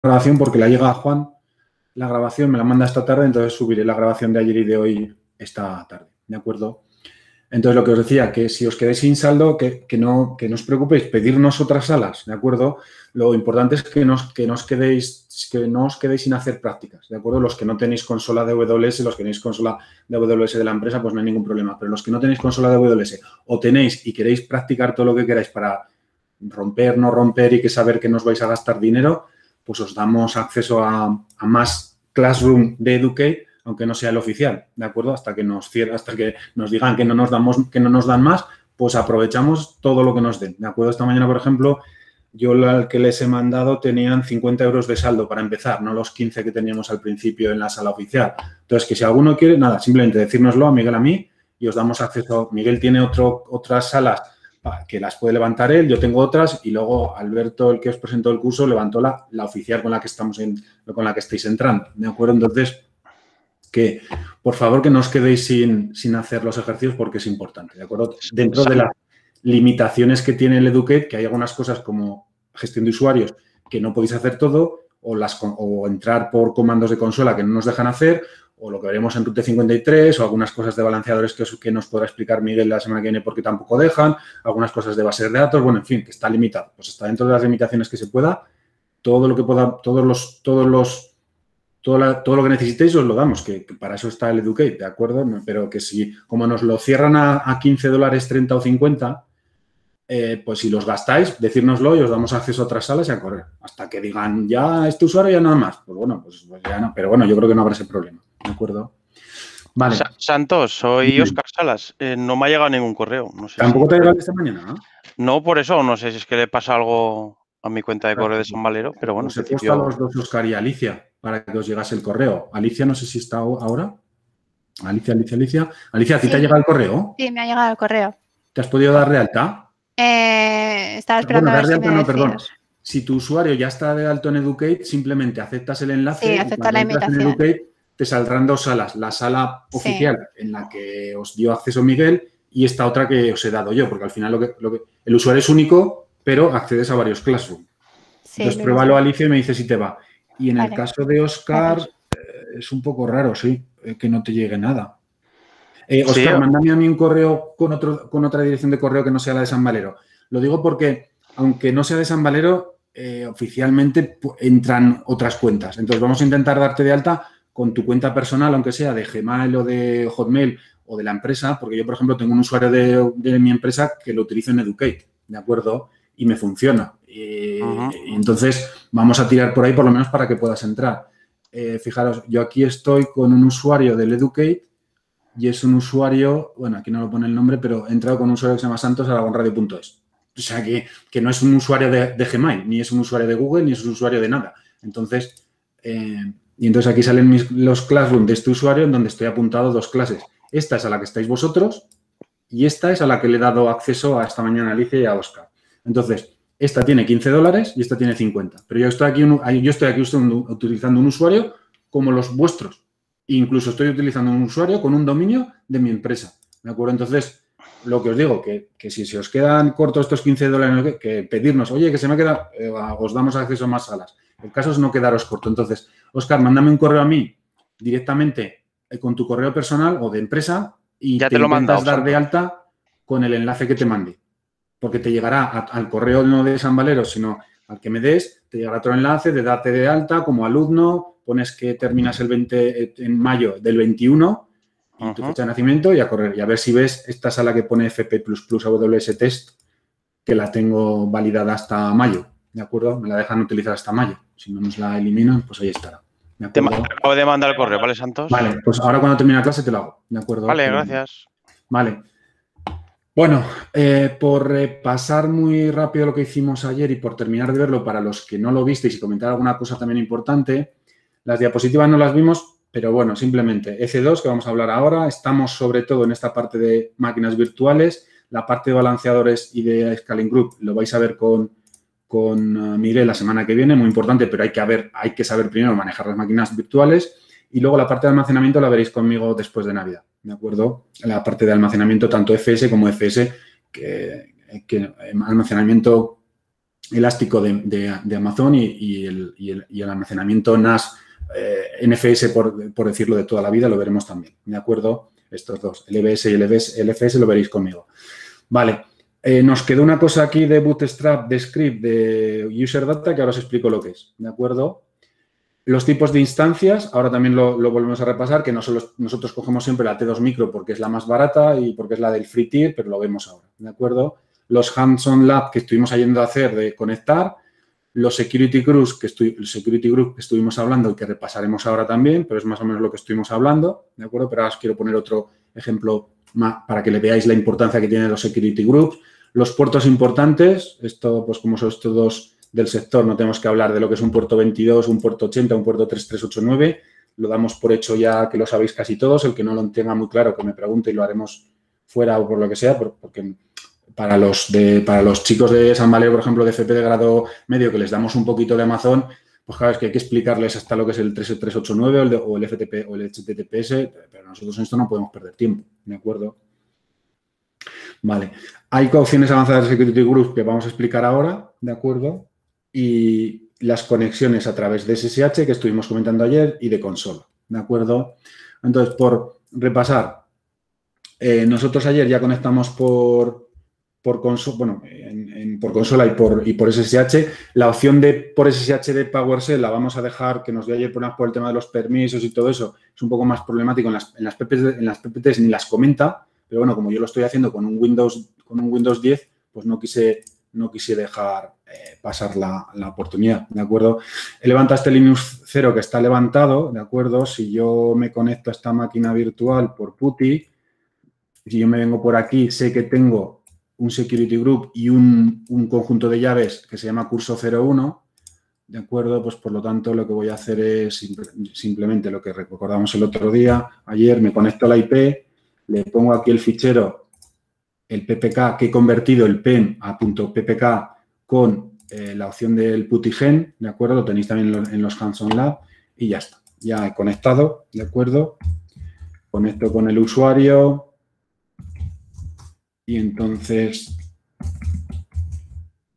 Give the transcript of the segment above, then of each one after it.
grabación porque la llega a Juan, la grabación me la manda esta tarde, entonces subiré la grabación de ayer y de hoy esta tarde, ¿de acuerdo? Entonces, lo que os decía, que si os quedáis sin saldo, que no os preocupéis, pedirnos otras salas, ¿de acuerdo? Lo importante es que no os quedéis sin hacer prácticas, ¿de acuerdo? Los que no tenéis consola de AWS, los que tenéis consola de AWS de la empresa, pues no hay ningún problema. Pero los que no tenéis consola de AWS o tenéis y queréis practicar todo lo que queráis para romper, no romper y que saber que no os vais a gastar dinero, pues os damos acceso a más Classroom de Educate, aunque no sea el oficial, ¿de acuerdo? Hasta que nos digan que no nos dan más, pues aprovechamos todo lo que nos den, ¿de acuerdo? Esta mañana, por ejemplo, yo al que les he mandado tenían 50 euros de saldo para empezar, no los 15 que teníamos al principio en la sala oficial. Entonces, que si alguno quiere, nada, simplemente decírnoslo a Miguel, a mí, y os damos acceso. Miguel tiene otras salas que las puede levantar él, yo tengo otras, y luego Alberto, el que os presentó el curso, levantó la oficial con la que estáis entrando, ¿de acuerdo? Entonces, que por favor que no os quedéis sin hacer los ejercicios porque es importante, ¿de acuerdo? Dentro de las limitaciones que tiene el Educate, que hay algunas cosas como gestión de usuarios que no podéis hacer todo, o entrar por comandos de consola que no nos dejan hacer, o lo que veremos en Route 53, o algunas cosas de balanceadores que nos podrá explicar Miguel la semana que viene porque tampoco dejan, algunas cosas de bases de datos, bueno, en fin, que está limitado. Pues está dentro de las limitaciones que se pueda, todo lo que pueda, todo lo que necesitéis os lo damos, que para eso está el Educate, ¿de acuerdo? Pero que si, como nos lo cierran a $15, 30 o 50, pues si los gastáis, decírnoslo y os damos acceso a otras salas y a correr. Hasta que digan, ya este usuario ya nada más. Pues bueno, pues ya no. Pero bueno, yo creo que no habrá ese problema, ¿de acuerdo? Vale. Santos, soy Óscar Salas. No me ha llegado ningún correo. No sé ¿Tampoco te ha llegado esta mañana? ¿No? No, por eso. No sé si es que le pasa algo a mi cuenta de correo de San Valero, pero bueno. Os he puesto a los dos, Óscar y Alicia, para que os llegase el correo. Alicia, no sé si está ahora. Alicia, ¿a ti te ha llegado el correo? Sí, me ha llegado el correo. ¿Te has podido dar de alta? Estaba esperando a ver si me decías. Perdón. Si tu usuario ya está de alto en Educate, simplemente aceptas el enlace. Sí, aceptar la invitación. En Educate te saldrán dos salas. La sala oficial en la que os dio acceso Miguel y esta otra que os he dado yo, porque al final el usuario es único, pero accedes a varios Classroom. Sí, entonces pruébalo, Alicia, y me dice si te va. Y en el caso de Óscar, es un poco raro, sí, que no te llegue nada. Óscar, mándame a mí un correo con otra dirección de correo que no sea la de San Valero. Lo digo porque, aunque no sea de San Valero, oficialmente entran otras cuentas. Entonces, vamos a intentar darte de alta con tu cuenta personal, aunque sea de Gmail o de Hotmail o de la empresa, porque yo, por ejemplo, tengo un usuario de mi empresa que lo utilizo en Educate, ¿de acuerdo? Y me funciona. Y entonces, vamos a tirar por ahí por lo menos para que puedas entrar. Fijaros, yo aquí estoy con un usuario del Educate y es un usuario, bueno, aquí no lo pone el nombre, pero he entrado con un usuario que se llama santosaragonradio.es. O sea, que no es un usuario de Gmail, ni es un usuario de Google, ni es un usuario de nada. Entonces, y entonces aquí salen los Classroom de este usuario en donde estoy apuntado dos clases. Esta es a la que estáis vosotros y esta es a la que le he dado acceso a esta mañana a Alicia y a Óscar. Entonces, esta tiene $15 y esta tiene 50. Pero yo estoy aquí utilizando un usuario como los vuestros. Incluso estoy utilizando un usuario con un dominio de mi empresa. ¿De acuerdo? Entonces, lo que os digo, que si se os quedan cortos estos $15, que pedirnos, oye, que se me queda, os damos acceso a más salas. El caso es no quedaros corto. Entonces, Óscar, mándame un correo a mí directamente con tu correo personal o de empresa y ya te lo intentas dar de alta con el enlace que te mande. Porque te llegará al correo no de San Valero, sino al que me des, te llegará otro enlace de darte de alta como alumno, pones que terminas el 20 en mayo del 21 y tu fecha de nacimiento y a correr. Y a ver si ves esta sala que pone FP++ AWS Test, que la tengo validada hasta mayo, ¿de acuerdo? Me la dejan utilizar hasta mayo. Si no nos la eliminan, pues ahí estará. Te acabo de mandar el correo, ¿vale, Santos? Vale, pues ahora cuando termine la clase te lo hago, ¿de acuerdo? Vale, gracias. Vale. Bueno, por repasar muy rápido lo que hicimos ayer y por terminar de verlo para los que no lo visteis y comentar alguna cosa también importante, las diapositivas no las vimos, pero bueno, simplemente EC2, que vamos a hablar ahora, estamos sobre todo en esta parte de máquinas virtuales, la parte de balanceadores y de Scaling Group lo vais a ver con Miguel la semana que viene, muy importante, pero hay que saber primero manejar las máquinas virtuales y luego la parte de almacenamiento la veréis conmigo después de Navidad, ¿de acuerdo? La parte de almacenamiento tanto FS como FS, que almacenamiento elástico de Amazon y el almacenamiento NAS, NFS, por decirlo de toda la vida, lo veremos también, ¿de acuerdo? Estos dos, el EBS y el LFS, lo veréis conmigo. Vale, nos quedó una cosa aquí de Bootstrap, de script, de user data, que ahora os explico lo que es, ¿de acuerdo? Los tipos de instancias, ahora también lo volvemos a repasar, que nosotros cogemos siempre la T2 Micro porque es la más barata y porque es la del free tier, pero lo vemos ahora, ¿de acuerdo? Los hands-on lab que estuvimos yendo a hacer de conectar, los security groups que estuvimos hablando y que repasaremos ahora también, pero es más o menos lo que estuvimos hablando, ¿de acuerdo? Pero ahora os quiero poner otro ejemplo más para que le veáis la importancia que tienen los security groups. Los puertos importantes, esto pues como son estos dos del sector, no tenemos que hablar de lo que es un puerto 22, un puerto 80, un puerto 3389, lo damos por hecho ya que lo sabéis casi todos, el que no lo tenga muy claro que me pregunte y lo haremos fuera o por lo que sea, porque para los chicos de San Valero, por ejemplo, de FP de grado medio, que les damos un poquito de Amazon, pues claro, es que hay que explicarles hasta lo que es el 3389 o el FTP o el HTTPS, pero nosotros en esto no podemos perder tiempo, ¿de acuerdo? Vale. Hay opciones avanzadas de Security Group que vamos a explicar ahora, ¿de acuerdo? Y las conexiones a través de SSH que estuvimos comentando ayer y de consola, ¿de acuerdo? Entonces, por repasar, nosotros ayer ya conectamos por consola y por SSH. La opción de por SSH de PowerShell la vamos a dejar, que nos dio ayer por el tema de los permisos y todo eso. Es un poco más problemático. En las PPTs ni las comenta, pero bueno, como yo lo estoy haciendo con un Windows 10, pues no quise dejar pasar la oportunidad, ¿de acuerdo? He levantado este Linux 0 que está levantado, ¿de acuerdo? Si yo me conecto a esta máquina virtual por PuTTY, si yo me vengo por aquí, sé que tengo un security group y un conjunto de llaves que se llama curso 01, ¿de acuerdo? Pues por lo tanto lo que voy a hacer es simplemente lo que recordamos el otro día, ayer me conecto a la IP, le pongo aquí el fichero, el PPK, que he convertido el PEM a .ppk con la opción del PuTTYGen, ¿de acuerdo? Lo tenéis también en los Hands-on Lab y ya está. Ya he conectado, ¿de acuerdo? Conecto con el usuario. Y entonces,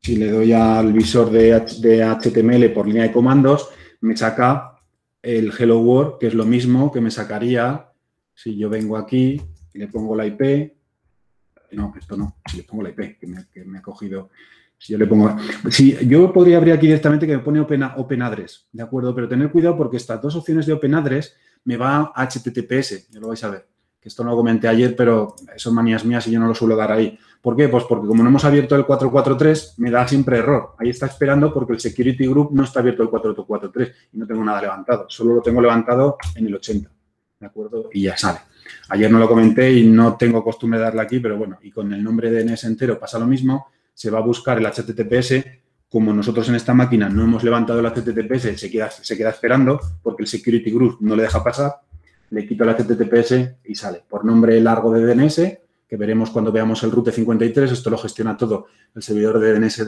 si le doy al visor de HTML por línea de comandos, me saca el Hello World, que es lo mismo que me sacaría si yo vengo aquí y le pongo la IP. No, esto no. Si le pongo la IP, que me ha cogido. Si yo le pongo... Si yo podría abrir aquí directamente que me pone Open Address, ¿de acuerdo? Pero tener cuidado porque estas dos opciones de Open Address me va a HTTPS, ya lo vais a ver. Que esto no lo comenté ayer, pero son manías mías y yo no lo suelo dar ahí. ¿Por qué? Pues porque como no hemos abierto el 443, me da siempre error. Ahí está esperando porque el Security Group no está abierto el 443 y no tengo nada levantado. Solo lo tengo levantado en el 80, ¿de acuerdo? Y ya sale. Ayer no lo comenté y no tengo costumbre de darle aquí, pero bueno, y con el nombre de DNS entero pasa lo mismo. Se va a buscar el HTTPS. Como nosotros en esta máquina no hemos levantado el HTTPS, se queda esperando porque el Security Group no le deja pasar. Le quito el HTTPS y sale. Por nombre largo de DNS, que veremos cuando veamos el Route 53. Esto lo gestiona todo el servidor de DNS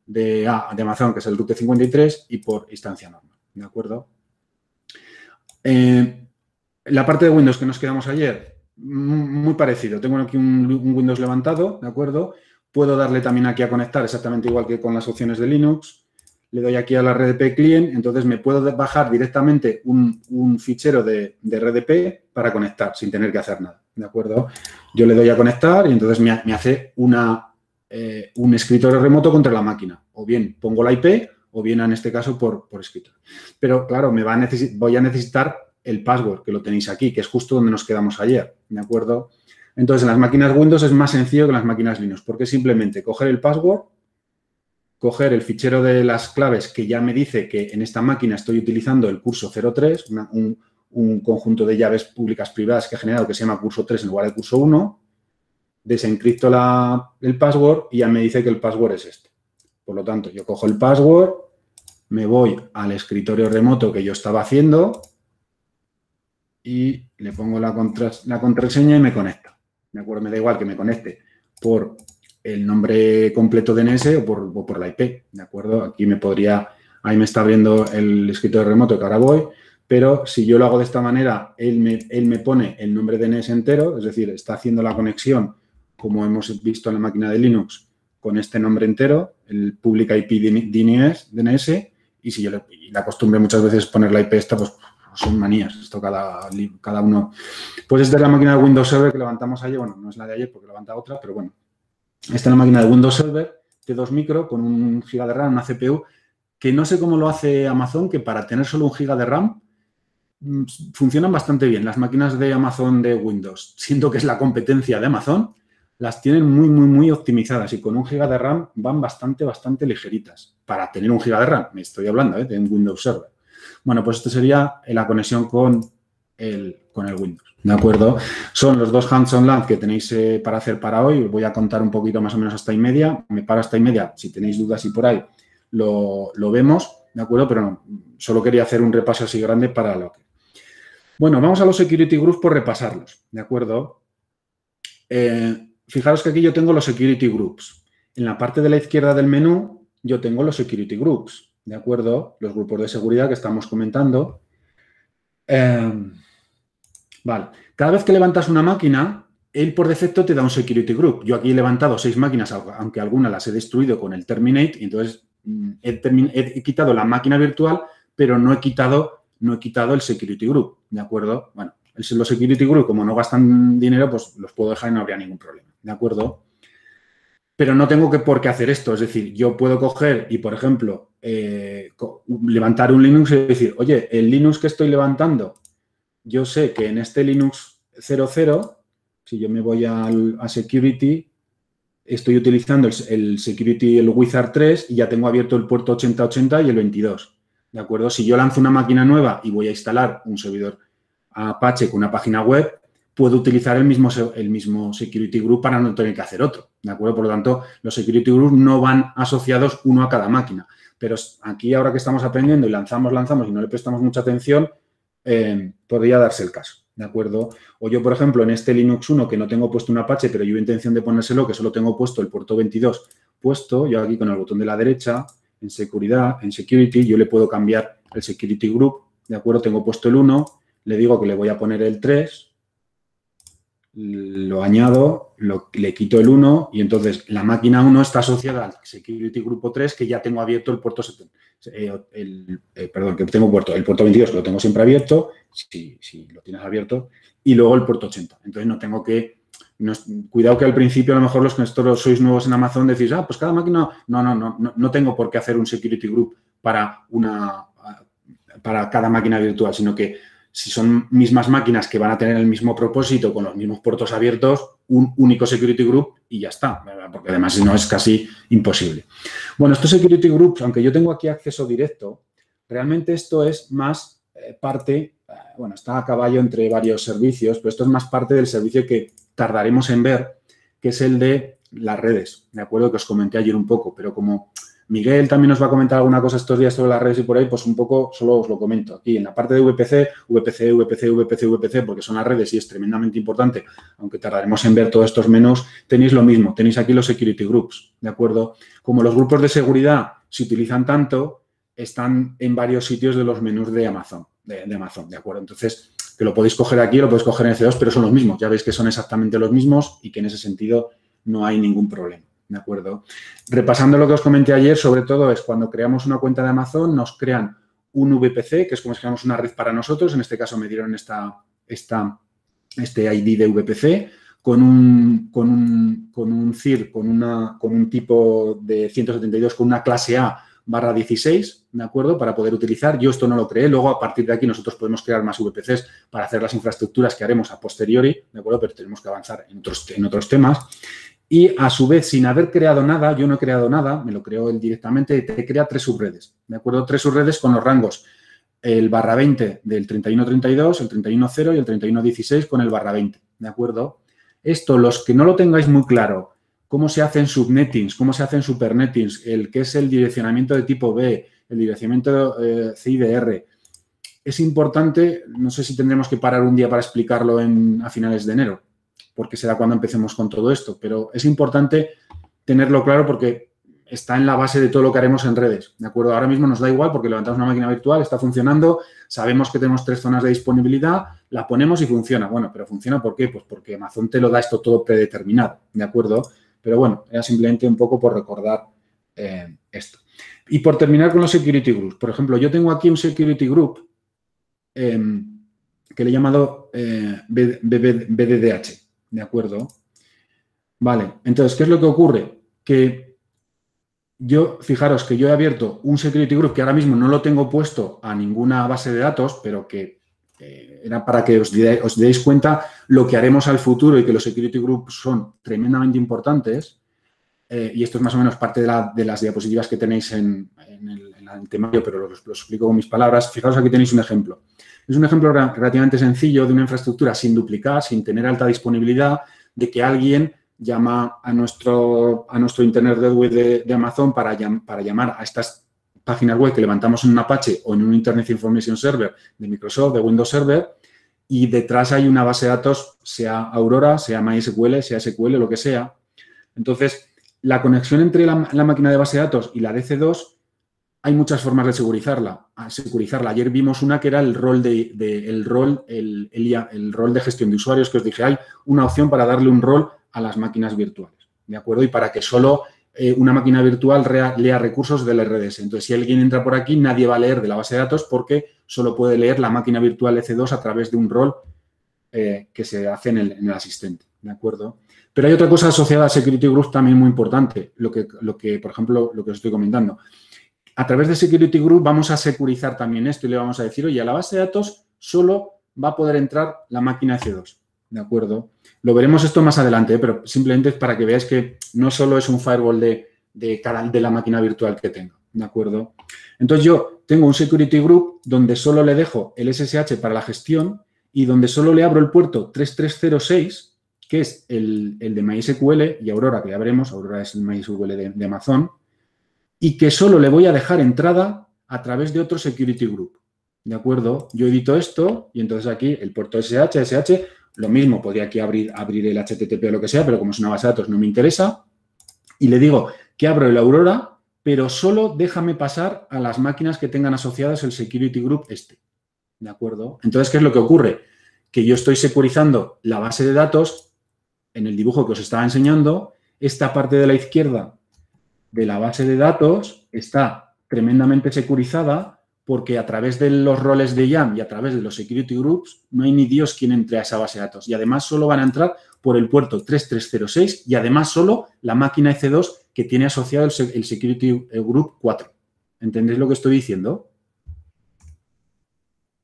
de Amazon, que es el Route 53, y por instancia normal. ¿De acuerdo? La parte de Windows que nos quedamos ayer, muy parecido. Tengo aquí un Windows levantado, ¿de acuerdo? Puedo darle también aquí a conectar exactamente igual que con las opciones de Linux. Le doy aquí a la RDP client, entonces me puedo bajar directamente un fichero de RDP para conectar sin tener que hacer nada, ¿de acuerdo? Yo le doy a conectar y entonces me hace un escritorio remoto contra la máquina. O bien pongo la IP o bien en este caso por escritorio. Pero claro, voy a necesitar el password que lo tenéis aquí, que es justo donde nos quedamos ayer, ¿de acuerdo? Entonces en las máquinas Windows es más sencillo que en las máquinas Linux, porque simplemente coger el password, coger el fichero de las claves que ya me dice que en esta máquina estoy utilizando el curso 03, un conjunto de llaves públicas privadas que he generado que se llama curso 3 en lugar de curso 1, desencripto el password y ya me dice que el password es este. Por lo tanto, yo cojo el password, me voy al escritorio remoto que yo estaba haciendo y le pongo la contraseña y me conecta. ¿De acuerdo? Me da igual que me conecte por el nombre completo DNS o por la IP, ¿de acuerdo? Aquí ahí me está abriendo el escritorio remoto que ahora voy, pero si yo lo hago de esta manera, él me pone el nombre DNS entero, es decir, está haciendo la conexión, como hemos visto en la máquina de Linux, con este nombre entero, el Public IP DNS, y si yo la costumbre muchas veces poner la IP esta, pues son manías, esto cada uno. Pues esta es la máquina de Windows Server que levantamos ayer, bueno, no es la de ayer porque levanta otra, pero bueno. Esta es la máquina de Windows Server T2 micro con 1 GB de RAM, una CPU, que no sé cómo lo hace Amazon, que para tener solo 1 GB de RAM funcionan bastante bien. Las máquinas de Amazon de Windows, siento que es la competencia de Amazon, las tienen muy optimizadas y con 1 GB de RAM van bastante ligeritas. Para tener 1 GB de RAM, me estoy hablando, de un Windows Server. Bueno, pues esto sería la conexión con el Windows, ¿de acuerdo? Son los 2 hands-on LAN que tenéis para hacer para hoy. Os voy a contar un poquito más o menos hasta y media. Me paro hasta y media. Si tenéis dudas y por ahí lo vemos, ¿de acuerdo? Pero no, solo quería hacer un repaso así grande para lo que... Bueno, vamos a los security groups por repasarlos, ¿de acuerdo? Fijaros que aquí yo tengo los security groups. En la parte de la izquierda del menú yo tengo los security groups, ¿de acuerdo? Los grupos de seguridad que estamos comentando. Vale. Cada vez que levantas una máquina, él por defecto te da un security group. Yo aquí he levantado 6 máquinas, aunque algunas las he destruido con el terminate, y entonces he quitado la máquina virtual, pero no he quitado el security group, ¿de acuerdo? Bueno, los security group, como no gastan dinero, pues los puedo dejar y no habría ningún problema, ¿de acuerdo? Pero no tengo por qué hacer esto. Es decir, yo puedo coger y, por ejemplo, levantar un Linux y decir, oye, el Linux que estoy levantando, yo sé que en este Linux 00, si yo me voy a Security, estoy utilizando el Security, el Wizard 3 y ya tengo abierto el puerto 8080 y el 22, ¿de acuerdo? Si yo lanzo una máquina nueva y voy a instalar un servidor Apache con una página web, puedo utilizar el mismo Security Group para no tener que hacer otro, ¿de acuerdo? Por lo tanto, los Security Groups no van asociados uno a cada máquina. Pero aquí, ahora que estamos aprendiendo y lanzamos y no le prestamos mucha atención, podría darse el caso, ¿de acuerdo? O yo, por ejemplo, en este Linux 1 que no tengo puesto un Apache, pero yo intención de ponérselo, que solo tengo puesto el puerto 22 puesto, yo aquí con el botón de la derecha, en seguridad, en Security, yo le puedo cambiar el Security Group, ¿de acuerdo? Tengo puesto el 1, le digo que le voy a poner el 3, lo añado, le quito el 1 y entonces la máquina 1 está asociada al Security Grupo 3 que ya tengo abierto el puerto 70. El puerto 22 que lo tengo siempre abierto, si lo tienes abierto, y luego el puerto 80. Entonces no tengo que... cuidado que al principio a lo mejor los que sois nuevos en Amazon decís, pues cada máquina... No tengo por qué hacer un Security Group para cada máquina virtual, sino que si son mismas máquinas que van a tener el mismo propósito con los mismos puertos abiertos, un único security group y ya está, ¿verdad? Porque además si no es casi imposible. Bueno, estos security groups, aunque yo tengo aquí acceso directo, realmente esto es más parte, está a caballo entre varios servicios, pero esto es más parte del servicio que tardaremos en ver, que es el de las redes, ¿de acuerdo? Que os comenté ayer un poco, pero como Miguel también nos va a comentar alguna cosa estos días sobre las redes y por ahí, pues un poco solo os lo comento. Aquí en la parte de VPC, porque son las redes y es tremendamente importante, aunque tardaremos en ver todos estos menús, tenéis lo mismo, tenéis aquí los security groups, ¿de acuerdo? Como los grupos de seguridad se utilizan tanto, están en varios sitios de los menús de Amazon, ¿de acuerdo? Entonces, que lo podéis coger aquí, lo podéis coger en C2, pero son los mismos. Ya veis que son exactamente los mismos y que en ese sentido no hay ningún problema. ¿De acuerdo? Repasando lo que os comenté ayer, sobre todo es cuando creamos una cuenta de Amazon, nos crean un VPC, que es como si creamos una red para nosotros. En este caso me dieron este ID de VPC con un CIR, con un tipo de 172, con una clase A/16, ¿de acuerdo? Para poder utilizar. Yo esto no lo creé. Luego, a partir de aquí, nosotros podemos crear más VPCs para hacer las infraestructuras que haremos a posteriori, ¿de acuerdo? Pero tenemos que avanzar en otros temas. Y, a su vez, sin haber creado nada, yo no he creado nada, me lo creó él directamente, te crea 3 subredes, ¿de acuerdo? 3 subredes con los rangos, el /20 del 3132, el 31.0 y el 31.16 con el /20, ¿de acuerdo? Esto, los que no lo tengáis muy claro, cómo se hacen subnettings, cómo se hacen supernettings, el que es el direccionamiento de tipo B, el direccionamiento CIDR, es importante, no sé si tendremos que parar un día para explicarlo a finales de enero, porque será cuando empecemos con todo esto, pero es importante tenerlo claro porque está en la base de todo lo que haremos en redes, ¿de acuerdo? Ahora mismo nos da igual porque levantamos una máquina virtual, está funcionando, sabemos que tenemos 3 zonas de disponibilidad, la ponemos y funciona. Bueno, ¿pero funciona por qué? Pues porque Amazon te lo da esto todo predeterminado, ¿de acuerdo? Pero bueno, era simplemente un poco por recordar esto. Y por terminar con los security groups, por ejemplo, yo tengo aquí un security group que le he llamado BDDH, ¿de acuerdo? Vale, entonces, ¿qué es lo que ocurre? Que fijaros que yo he abierto un security group que ahora mismo no lo tengo puesto a ninguna base de datos, pero que era para que os deis cuenta lo que haremos al futuro y que los security groups son tremendamente importantes. Y esto es más o menos parte de las diapositivas que tenéis en el temario, pero lo explico con mis palabras. Fijaros, aquí tenéis un ejemplo. Es un ejemplo relativamente sencillo de una infraestructura sin duplicar, sin tener alta disponibilidad, de que alguien llama a nuestro Internet Gateway de Amazon para llamar a estas páginas web que levantamos en un Apache o en un Internet Information Server de Microsoft, de Windows Server, y detrás hay una base de datos, sea Aurora, sea MySQL, sea SQL, lo que sea. Entonces, la conexión entre la máquina de base de datos y la DC2, hay muchas formas de securizarla. Ayer vimos una que era el rol de gestión de usuarios, que os dije, hay una opción para darle un rol a las máquinas virtuales, ¿de acuerdo? Y para que solo una máquina virtual lea recursos del RDS. Entonces, si alguien entra por aquí, nadie va a leer de la base de datos porque solo puede leer la máquina virtual EC2 a través de un rol que se hace en el asistente, ¿de acuerdo? Pero hay otra cosa asociada a Security Group también muy importante, lo que, por ejemplo, lo que os estoy comentando. A través de Security Group vamos a securizar también esto y le vamos a decir, oye, a la base de datos solo va a poder entrar la máquina EC2, ¿de acuerdo? Lo veremos esto más adelante, pero simplemente es para que veáis que no solo es un firewall de la máquina virtual que tengo, ¿de acuerdo? Entonces, yo tengo un Security Group donde solo le dejo el SSH para la gestión y donde solo le abro el puerto 3306, que es el de MySQL y Aurora, que ya veremos, Aurora es el MySQL de Amazon, y que solo le voy a dejar entrada a través de otro Security Group, ¿de acuerdo? Yo edito esto y entonces aquí el puerto SSH, lo mismo, podría aquí abrir el HTTP o lo que sea, pero como es una base de datos no me interesa, y le digo que abro el Aurora, pero solo déjame pasar a las máquinas que tengan asociadas el Security Group ¿de acuerdo? Entonces, ¿qué es lo que ocurre? Que yo estoy securizando la base de datos en el dibujo que os estaba enseñando. Esta parte de la izquierda de la base de datos está tremendamente securizada porque a través de los roles de YAM y a través de los Security Groups no hay ni Dios quien entre a esa base de datos. Y además solo van a entrar por el puerto 3306 y además solo la máquina EC2 que tiene asociado el Security Group 4. ¿Entendéis lo que estoy diciendo?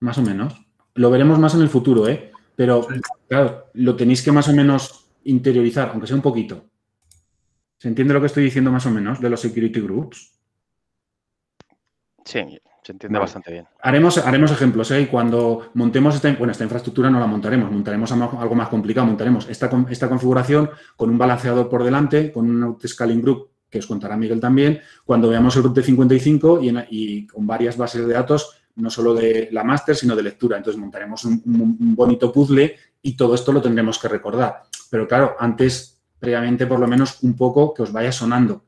Más o menos. Lo veremos más en el futuro, ¿eh? Pero, claro, lo tenéis que más o menos interiorizar, aunque sea un poquito. ¿Se entiende lo que estoy diciendo más o menos de los Security Groups? Sí, se entiende bastante bien. Haremos ejemplos, ¿eh? Y cuando montemos esta infraestructura no la montaremos algo más complicado. Montaremos esta configuración con un balanceador por delante, con un autoscaling group que os contará Miguel también, cuando veamos el group de 55 y con varias bases de datos, no solo de la master, sino de lectura. Entonces, montaremos un bonito puzzle y todo esto lo tendremos que recordar. Pero, claro, antes, previamente, por lo menos, un poco que os vaya sonando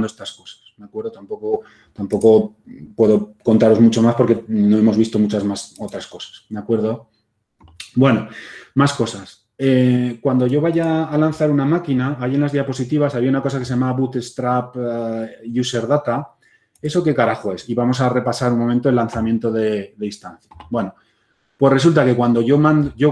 estas cosas. ¿De acuerdo? Tampoco puedo contaros mucho más porque no hemos visto muchas más otras cosas. ¿De acuerdo? Bueno, más cosas. Cuando yo vaya a lanzar una máquina, ahí en las diapositivas había una cosa que se llama Bootstrap User Data. ¿Eso qué carajo es? Y vamos a repasar un momento el lanzamiento de instancia. Bueno, pues resulta que cuando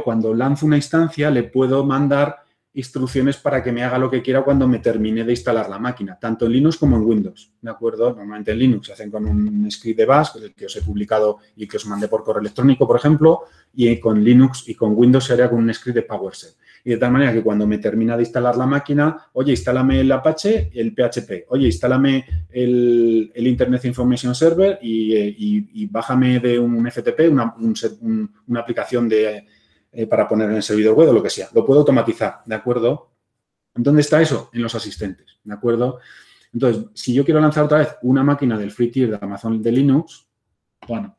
cuando lanzo una instancia le puedo mandar instrucciones para que me haga lo que quiera cuando me termine de instalar la máquina, tanto en Linux como en Windows, ¿de acuerdo? Normalmente en Linux se hacen con un script de bash, el que os he publicado y que os mandé por correo electrónico, por ejemplo, y con Linux y con Windows se haría con un script de PowerShell. Y de tal manera que cuando me termina de instalar la máquina, oye, instálame el Apache, el PHP, oye, instálame el Internet Information Server y bájame de un FTP una aplicación para poner en el servidor web o lo que sea. Lo puedo automatizar, ¿de acuerdo? ¿Dónde está eso? En los asistentes, ¿de acuerdo? Entonces, si yo quiero lanzar otra vez una máquina del free tier de Amazon de Linux, bueno,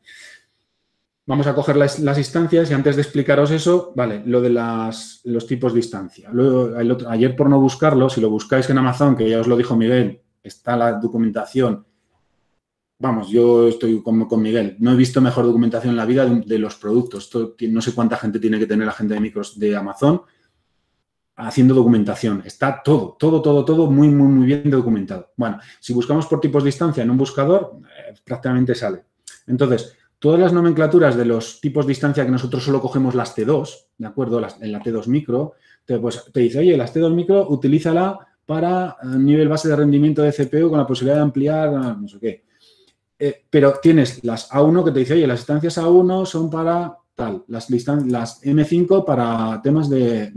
vamos a coger las instancias y antes de explicaros eso, vale, lo de los tipos de instancia. Luego, ayer por no buscarlo, si lo buscáis en Amazon, que ya os lo dijo Miguel, está la documentación. Vamos, yo estoy con Miguel. No he visto mejor documentación en la vida de los productos. Esto no sé cuánta gente tiene que tener la gente de Amazon. haciendo documentación. Está todo muy bien documentado. Bueno, si buscamos por tipos de instancia en un buscador, prácticamente sale. Entonces, todas las nomenclaturas de los tipos de instancia que nosotros solo cogemos las T2, ¿de acuerdo? En la T2 micro, pues te dice, oye, las T2 micro, utilízala para nivel base de rendimiento de CPU con la posibilidad de ampliar, no sé qué. Pero tienes las A1 que te dice, oye, las instancias A1 son para tal, las M5 para temas que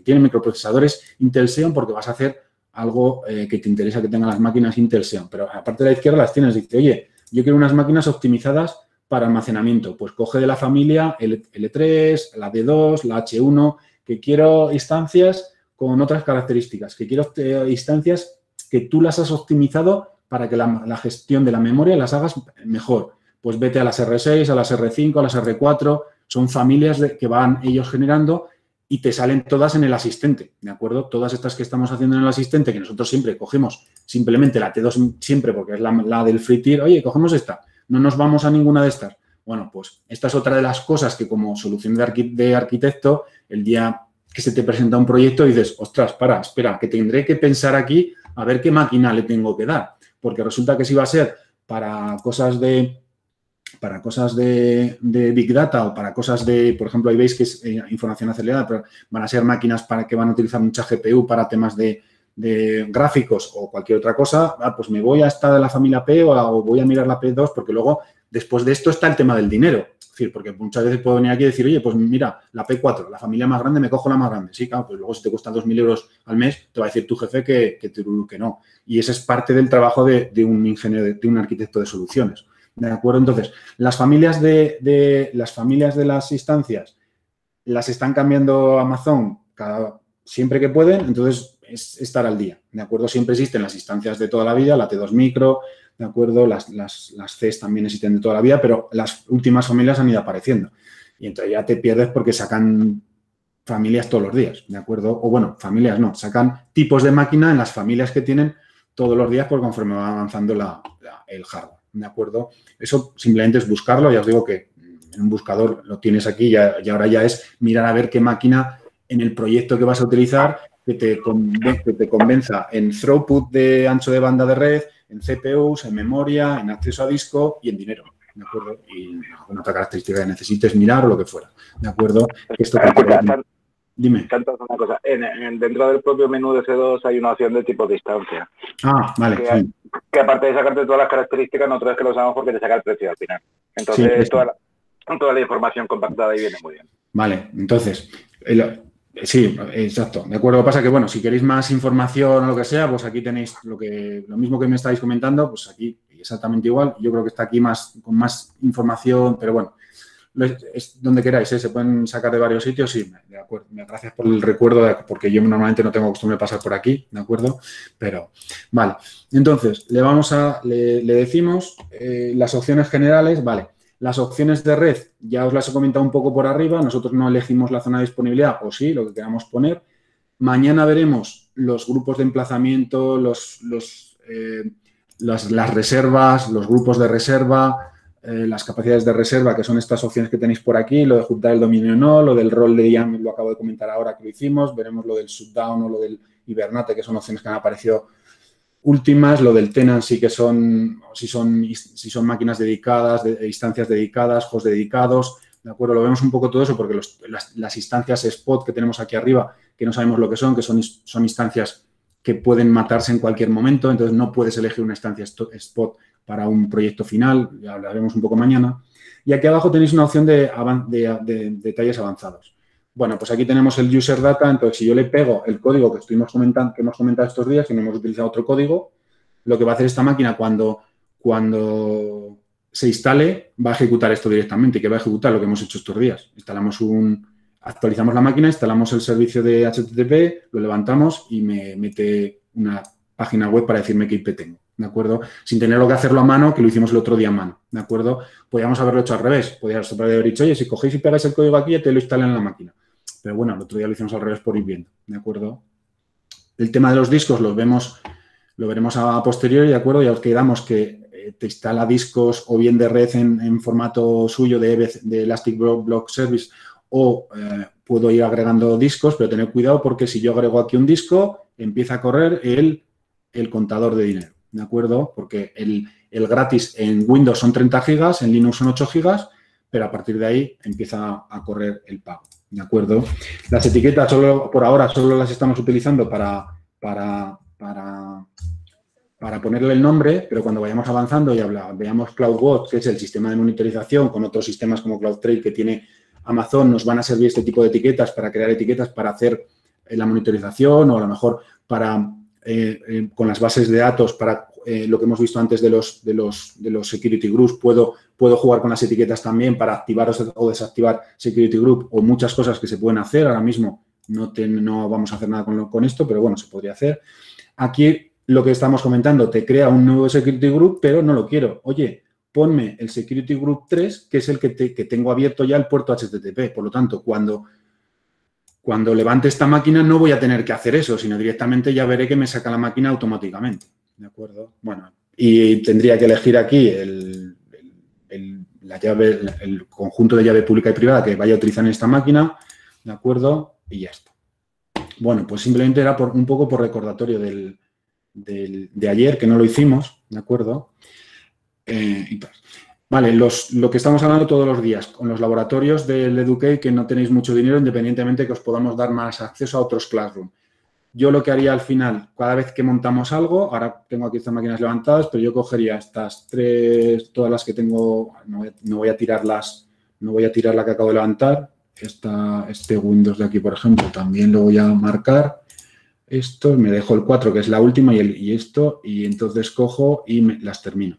tienen microprocesadores Intel Xeon porque vas a hacer algo que te interesa que tengan las máquinas Intel Xeon. Pero aparte de la izquierda las tienes, dice, oye, yo quiero unas máquinas optimizadas para almacenamiento. Pues coge de la familia L3, la D2, la H1, que quiero instancias con otras características, que quiero instancias que tú las has optimizado para que la gestión de la memoria las hagas mejor. Pues vete a las R6, a las R5, a las R4, son familias que van ellos generando y te salen todas en el asistente, ¿de acuerdo? Todas estas que estamos haciendo en el asistente, que nosotros siempre cogemos simplemente la T2 siempre porque es la del free tier, oye, cogemos esta, no nos vamos a ninguna de estas. Bueno, pues esta es otra de las cosas que como solución de arquitecto, el día que se te presenta un proyecto dices, ostras, espera, que tendré que pensar aquí a ver qué máquina le tengo que dar, porque resulta que si va a ser para cosas de Big Data o para cosas de, por ejemplo, ahí veis que es información acelerada, pero van a ser máquinas que van a utilizar mucha GPU para temas de gráficos o cualquier otra cosa, pues me voy a esta de la familia P o voy a mirar la P2 porque luego, después de esto está el tema del dinero. Es decir, porque muchas veces puedo venir aquí y decir, oye, pues mira, la P4, la familia más grande, me cojo la más grande. Sí, claro, pues luego si te cuesta 2.000 euros al mes, te va a decir tu jefe que no. Y ese es parte del trabajo de un ingeniero, de un arquitecto de soluciones. ¿De acuerdo? Entonces, las familias de las instancias las están cambiando Amazon siempre que pueden, entonces es estar al día. ¿De acuerdo? Siempre existen las instancias de toda la vida, la T2 micro, ¿de acuerdo? Las Cs también existen de toda la vida, pero las últimas familias han ido apareciendo. Y entonces ya te pierdes porque sacan familias todos los días, ¿de acuerdo? O bueno, familias no, sacan tipos de máquina en las familias que tienen todos los días por conforme va avanzando el hardware. ¿De acuerdo? Eso simplemente es buscarlo. Ya os digo que en un buscador lo tienes aquí y ahora ya es mirar a ver qué máquina en el proyecto que vas a utilizar que te convenza en throughput de ancho de banda de red, en CPUs, en memoria, en acceso a disco y en dinero. ¿De acuerdo? Y alguna otra característica que necesites mirar o lo que fuera. ¿De acuerdo? Dime. Una cosa. Dentro del propio menú de C2 hay una opción de tipo de distancia. Ah, vale. Que aparte de sacarte todas las características, nosotros es que lo usamos porque te saca el precio al final. Entonces, sí, toda la información compactada ahí viene muy bien. Vale, entonces, sí, exacto. De acuerdo, pasa que, bueno, si queréis más información o lo que sea, pues aquí tenéis lo mismo que me estáis comentando, pues aquí exactamente igual. Yo creo que está aquí con más información, pero bueno, es donde queráis, se pueden sacar de varios sitios y de acuerdo. Gracias por el recuerdo, porque yo normalmente no tengo costumbre de pasar por aquí, ¿de acuerdo? Pero, vale. Entonces, le decimos las opciones generales, vale. Las opciones de red, ya os las he comentado un poco por arriba, nosotros no elegimos la zona de disponibilidad, o sí, lo que queramos poner. Mañana veremos los grupos de emplazamiento, las reservas, los grupos de reserva, las capacidades de reserva, que son estas opciones que tenéis por aquí, lo de juntar el dominio o no, lo del rol de YAML lo acabo de comentar ahora que lo hicimos, veremos lo del shutdown o lo del Hibernate, que son opciones que han aparecido últimas, lo del tenant sí que son máquinas dedicadas, instancias dedicadas, hosts dedicados, ¿de acuerdo? Lo vemos un poco todo eso porque las instancias spot que tenemos aquí arriba, que no sabemos lo que son instancias que pueden matarse en cualquier momento, entonces no puedes elegir una instancia spot para un proyecto final, ya hablaremos un poco mañana. Y aquí abajo tenéis una opción de detalles avanzados. Bueno, pues aquí tenemos el user data, entonces si yo le pego el código que hemos comentado estos días, que no hemos utilizado otro código, lo que va a hacer esta máquina cuando se instale va a ejecutar esto directamente. ¿Y qué va a ejecutar? Lo que hemos hecho estos días. Actualizamos la máquina, instalamos el servicio de HTTP, lo levantamos y me mete una página web para decirme qué IP tengo, ¿de acuerdo? Sin tener que hacerlo a mano, que lo hicimos el otro día a mano, ¿de acuerdo? Podríamos haberlo hecho al revés. Podríamos haber dicho, oye, si cogéis y pegáis el código aquí, ya te lo instalan en la máquina. Pero bueno, el otro día lo hicimos al revés por ir viendo, ¿de acuerdo? El tema de los discos lo veremos a posteriori, ¿de acuerdo? Ya os quedamos que te instala discos o bien de red en formato suyo de Elastic Block Service o puedo ir agregando discos, pero tener cuidado porque si yo agrego aquí un disco, empieza a correr el contador de dinero, ¿de acuerdo? Porque el gratis en Windows son 30 gigas, en Linux son 8 gigas, pero a partir de ahí empieza a correr el pago, ¿de acuerdo? Las etiquetas por ahora solo las estamos utilizando para ponerle el nombre, pero cuando vayamos avanzando y veamos CloudWatch, que es el sistema de monitorización, con otros sistemas como CloudTrail que tiene Amazon, nos van a servir este tipo de etiquetas para crear etiquetas para hacer la monitorización o a lo mejor para con las bases de datos para lo que hemos visto antes de los security groups, puedo jugar con las etiquetas también para activar o desactivar security group o muchas cosas que se pueden hacer. Ahora mismo no vamos a hacer nada con esto, pero bueno, se podría hacer. Aquí lo que estamos comentando, te crea un nuevo security group, pero no lo quiero. Oye, ponme el security group 3, que es el que tengo abierto ya el puerto HTTP. Por lo tanto, cuando levante esta máquina no voy a tener que hacer eso, sino directamente ya veré que me saca la máquina automáticamente. ¿De acuerdo? Bueno, y tendría que elegir aquí el conjunto de llave pública y privada que vaya a utilizar en esta máquina. ¿De acuerdo? Y ya está. Bueno, pues simplemente era un poco por recordatorio de ayer, que no lo hicimos, ¿de acuerdo? Vale, lo que estamos hablando todos los días, con los laboratorios del Educate, que no tenéis mucho dinero, independientemente que os podamos dar más acceso a otros Classroom. Yo lo que haría al final, cada vez que montamos algo, ahora tengo aquí estas máquinas levantadas, pero yo cogería estas tres, todas las que tengo, no voy a tirar la que acabo de levantar, este Windows de aquí, por ejemplo, también lo voy a marcar. Esto, me dejo el 4, que es la última, y esto, y entonces cojo y las termino.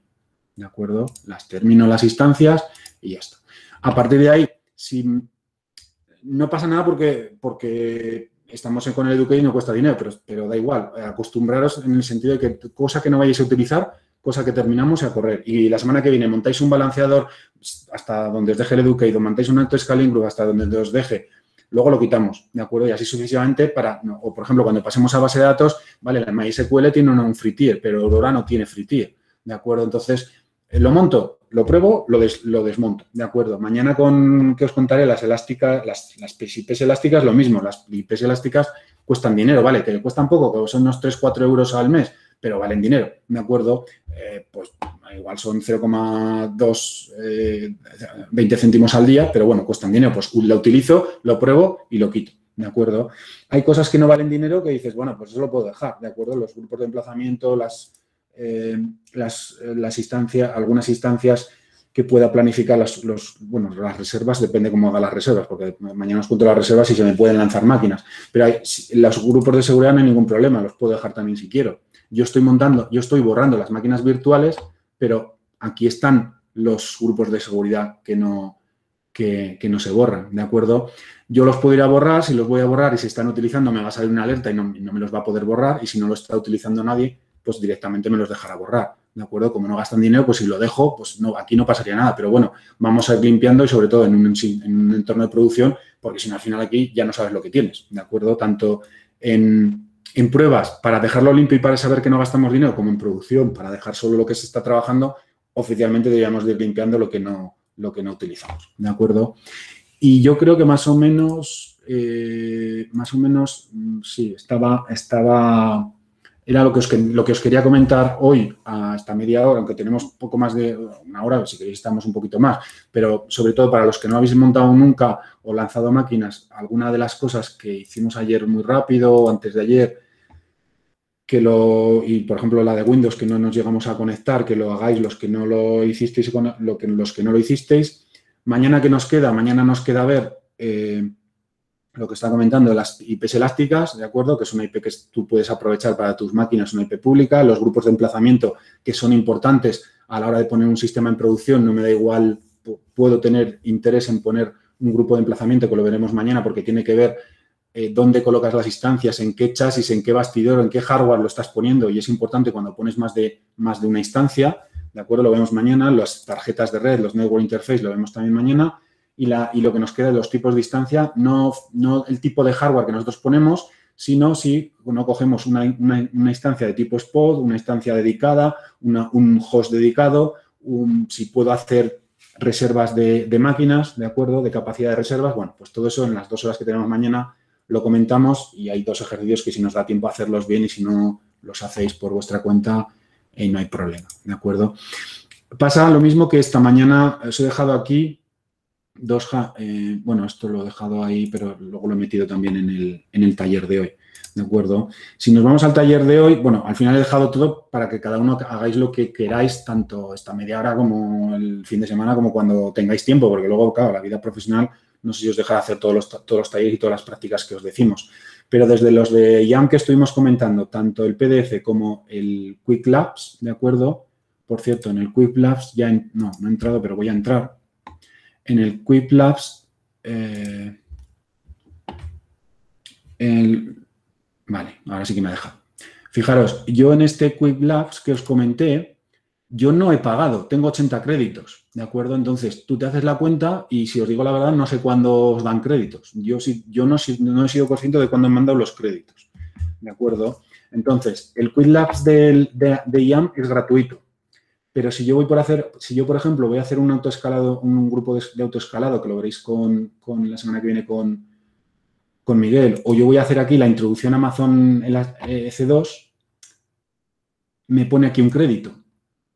¿De acuerdo? Las termino las instancias y ya está. A partir de ahí, si no pasa nada porque estamos con el Educate y no cuesta dinero, pero da igual. Acostumbraros en el sentido de que cosa que no vayáis a utilizar, cosa que terminamos a correr. Y la semana que viene montáis un balanceador hasta donde os deje el Educate o montáis un auto-scaling group hasta donde os deje. Luego lo quitamos, ¿de acuerdo? Y así sucesivamente o por ejemplo, cuando pasemos a base de datos, vale, la MySQL tiene un free tier, pero Aurora no tiene free tier, ¿de acuerdo? Entonces, lo monto, lo pruebo, lo desmonto, ¿de acuerdo? Mañana que os contaré las elásticas, las IPs elásticas, lo mismo, las IPs elásticas cuestan dinero, ¿vale? Que cuestan poco, que son unos 3-4 euros al mes, pero valen dinero, ¿de acuerdo? Pues igual son 0,2, 20 céntimos al día, pero bueno, cuestan dinero. Pues la utilizo, lo pruebo y lo quito, ¿de acuerdo? Hay cosas que no valen dinero que dices, bueno, pues eso lo puedo dejar, ¿de acuerdo? Los grupos de emplazamiento, las instancias, algunas instancias que pueda planificar las reservas, depende cómo haga las reservas, porque mañana os cuento las reservas y se me pueden lanzar máquinas. Pero los grupos de seguridad no hay ningún problema, los puedo dejar también si quiero. Yo estoy borrando las máquinas virtuales, pero aquí están los grupos de seguridad que no se borran, ¿de acuerdo? Yo los puedo ir a borrar, si los voy a borrar y se están utilizando me va a salir una alerta y no me los va a poder borrar, y si no lo está utilizando nadie, pues directamente me los dejará borrar, ¿de acuerdo? Como no gastan dinero, pues si lo dejo, pues no, aquí no pasaría nada, pero bueno, vamos a ir limpiando y sobre todo en un entorno de producción, porque si no al final aquí ya no sabes lo que tienes, ¿de acuerdo? Tanto en pruebas para dejarlo limpio y para saber que no gastamos dinero, como en producción para dejar solo lo que se está trabajando, oficialmente deberíamos de ir limpiando lo que no utilizamos, ¿de acuerdo? Y yo creo que más o menos, sí, era lo que os quería comentar hoy hasta media hora, aunque tenemos poco más de una hora, si queréis estamos un poquito más, pero sobre todo para los que no habéis montado nunca o lanzado máquinas, alguna de las cosas que hicimos ayer muy rápido o antes de ayer, y por ejemplo la de Windows que no nos llegamos a conectar, que lo hagáis los que no lo hicisteis, los que no lo hicisteis. Mañana nos queda ver lo que está comentando, las IPs elásticas, ¿de acuerdo? Que es una IP que tú puedes aprovechar para tus máquinas, una IP pública. Los grupos de emplazamiento que son importantes a la hora de poner un sistema en producción, no me da igual, puedo tener interés en poner un grupo de emplazamiento, que lo veremos mañana, porque tiene que ver dónde colocas las instancias, en qué chasis, en qué bastidor, en qué hardware lo estás poniendo, y es importante cuando pones más de una instancia, ¿de acuerdo? Lo vemos mañana. Las tarjetas de red, los network interface, lo vemos también mañana. Y lo que nos queda de los tipos de instancia, no el tipo de hardware que nosotros ponemos, sino si no cogemos una instancia de tipo spot, una instancia dedicada, un host dedicado, si puedo hacer reservas de máquinas, ¿de acuerdo? De capacidad de reservas. Bueno, pues todo eso en las 2 horas que tenemos mañana lo comentamos y hay 2 ejercicios que si nos da tiempo a hacerlos bien y si no los hacéis por vuestra cuenta, no hay problema, ¿de acuerdo? Pasa lo mismo que esta mañana os he dejado aquí bueno, esto lo he dejado ahí, pero luego lo he metido también en el taller de hoy, ¿de acuerdo? Si nos vamos al taller de hoy, bueno, al final he dejado todo para que cada uno hagáis lo que queráis, tanto esta media hora como el fin de semana, como cuando tengáis tiempo, porque luego, claro, la vida profesional, no sé si os dejará hacer todos los talleres y todas las prácticas que os decimos, pero desde los de IAM que estuvimos comentando, tanto el PDF como el Quick Labs, ¿de acuerdo? Por cierto, en el Quick Labs ya, no he entrado, pero voy a entrar. En el Quick Labs, vale, ahora sí que me ha dejado. Fijaros, yo en este Quick Labs que os comenté, yo no he pagado, tengo 80 créditos, ¿de acuerdo? Entonces, tú te haces la cuenta y si os digo la verdad, no sé cuándo os dan créditos. Yo no he sido consciente de cuándo me han dado los créditos, ¿de acuerdo? Entonces, el Quick Labs de IAM es gratuito. Pero si yo por ejemplo, voy a hacer un autoescalado, un grupo de autoescalado, que lo veréis con la semana que viene con Miguel, o yo voy a hacer aquí la introducción a Amazon en la EC2, me pone aquí un crédito.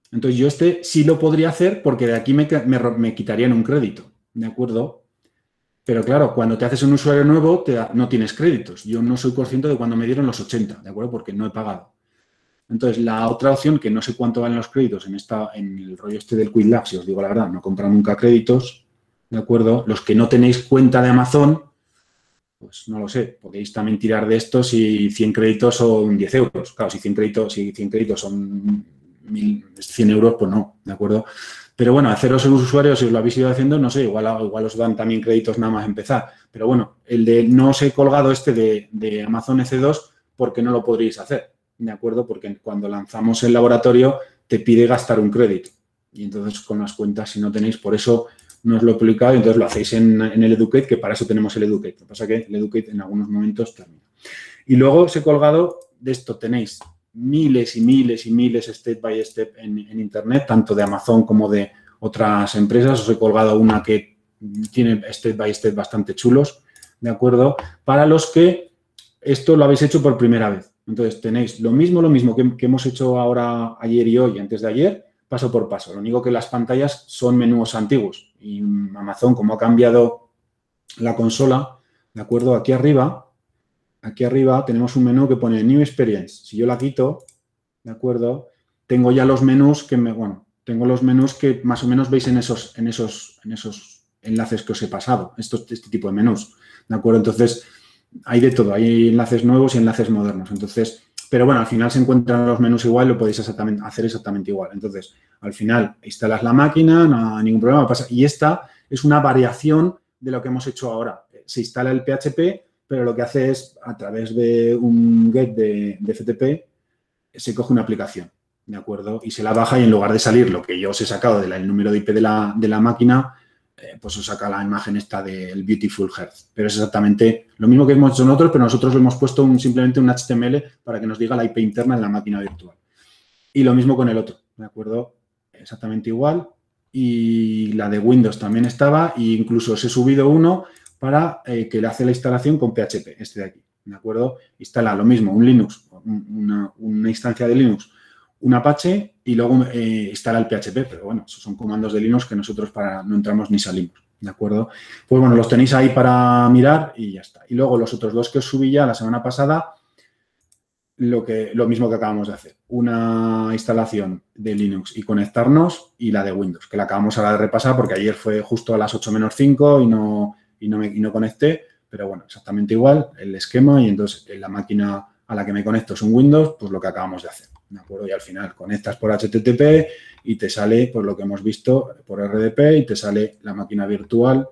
Entonces, yo sí lo podría hacer porque de aquí me quitarían un crédito, ¿de acuerdo? Pero claro, cuando te haces un usuario nuevo, no tienes créditos. Yo no soy consciente de cuándo me dieron los 80, ¿de acuerdo? Porque no he pagado. Entonces, la otra opción, que no sé cuánto valen los créditos en el rollo este del Quick Labs, si os digo la verdad, no compran nunca créditos, ¿de acuerdo? Los que no tenéis cuenta de Amazon, pues no lo sé, podéis también tirar de esto si 100 créditos son 10 euros. Claro, si 100 créditos son 100 euros, pues no, ¿de acuerdo? Pero bueno, haceros el usuario, si os lo habéis ido haciendo, no sé, igual os dan también créditos nada más empezar. Pero bueno, no os he colgado de Amazon EC2 porque no lo podréis hacer. ¿De acuerdo? Porque cuando lanzamos el laboratorio te pide gastar un crédito. Y entonces con las cuentas, si no tenéis, por eso no os lo he publicado y entonces lo hacéis en el Educate, que para eso tenemos el Educate. Lo que pasa es que el Educate en algunos momentos termina. Y luego os he colgado de esto, tenéis miles y miles y miles step by step en Internet, tanto de Amazon como de otras empresas. Os he colgado una que tiene step by step bastante chulos, ¿de acuerdo? Para los que esto lo habéis hecho por primera vez. Entonces, tenéis lo mismo que hemos hecho ahora, ayer y hoy, antes de ayer, paso por paso. Lo único que las pantallas son menús antiguos. Y Amazon, como ha cambiado la consola, ¿de acuerdo? Aquí arriba tenemos un menú que pone New Experience. Si yo la quito, ¿de acuerdo? Tengo ya los menús tengo los menús que más o menos veis en esos enlaces que os he pasado. Este tipo de menús, ¿de acuerdo? Entonces, hay de todo, hay enlaces nuevos y enlaces modernos. Entonces, pero bueno, al final se encuentran los menús igual, lo podéis hacer exactamente igual. Entonces, al final instalas la máquina, no hay ningún problema. Y esta es una variación de lo que hemos hecho ahora. Se instala el PHP, pero lo que hace es, a través de un get de FTP, se coge una aplicación, ¿de acuerdo? Y se la baja y en lugar de salir lo que yo os he sacado del número de IP de la máquina, pues os saca la imagen esta del Beautiful Heart. Pero es exactamente lo mismo que hemos hecho nosotros, pero nosotros le hemos puesto simplemente un HTML para que nos diga la IP interna en la máquina virtual. Y lo mismo con el otro, ¿de acuerdo? Exactamente igual. Y la de Windows también estaba, e incluso os he subido uno para que le hace la instalación con PHP, este de aquí, ¿de acuerdo? Instala lo mismo, un Linux, una instancia de Linux, un Apache y luego instala el PHP, pero bueno, esos son comandos de Linux que nosotros no entramos ni salimos, ¿de acuerdo? Pues bueno, los tenéis ahí para mirar y ya está. Y luego los otros dos que os subí ya la semana pasada, lo mismo que acabamos de hacer. Una instalación de Linux y conectarnos y la de Windows, que la acabamos ahora de repasar porque ayer fue justo a las 8 menos 5 y no conecté, pero bueno, exactamente igual el esquema y entonces la máquina a la que me conecto es un Windows, pues lo que acabamos de hacer, ¿de acuerdo? Y al final conectas por HTTP y te sale, pues lo que hemos visto por RDP y te sale la máquina virtual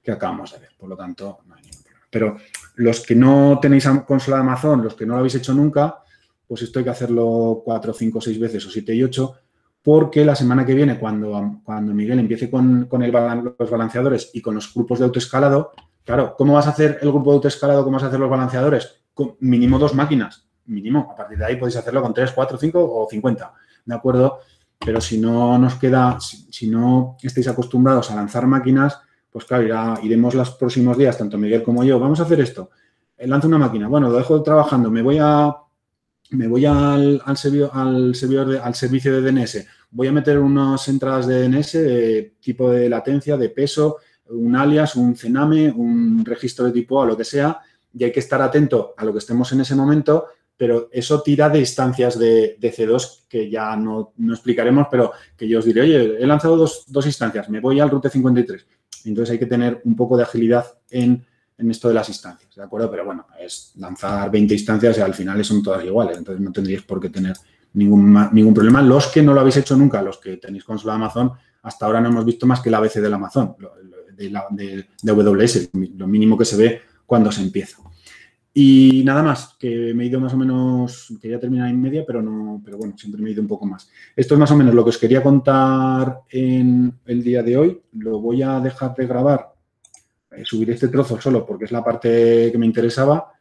que acabamos de ver. Por lo tanto, no hay ningún problema. Pero los que no tenéis consola de Amazon, los que no lo habéis hecho nunca, pues esto hay que hacerlo 4, 5, 6 veces o 7 y 8, porque la semana que viene, cuando Miguel empiece con los balanceadores y con los grupos de autoescalado, claro, ¿cómo vas a hacer el grupo de autoescalado? ¿Cómo vas a hacer los balanceadores? Con mínimo 2 máquinas, mínimo. A partir de ahí podéis hacerlo con 3, 4, 5 o 50, ¿de acuerdo? pero si no nos queda, si no estáis acostumbrados a lanzar máquinas, pues claro, iremos los próximos días, tanto Miguel como yo, vamos a hacer esto. Lanzo una máquina, bueno, lo dejo trabajando, me voy al servicio de DNS, voy a meter unas entradas de DNS de tipo de latencia, de peso, un alias, un CNAME, un registro de tipo A, lo que sea, y hay que estar atento a lo que estemos en ese momento, pero eso tira de instancias de C2 que ya no explicaremos, pero que yo os diré, oye, he lanzado dos instancias, me voy al Route 53. Entonces hay que tener un poco de agilidad en esto de las instancias, ¿de acuerdo? Pero bueno, es lanzar 20 instancias y al final son todas iguales, entonces no tendríais por qué tener ningún problema. Los que no lo habéis hecho nunca, los que tenéis consola de Amazon, hasta ahora no hemos visto más que el ABC del Amazon, de AWS, lo mínimo que se ve cuando se empieza. Y nada más, que me he ido más o menos, quería terminar en media, pero bueno, siempre me he ido un poco más. Esto es más o menos lo que os quería contar en el día de hoy. Lo voy a dejar de grabar, subiré este trozo solo porque es la parte que me interesaba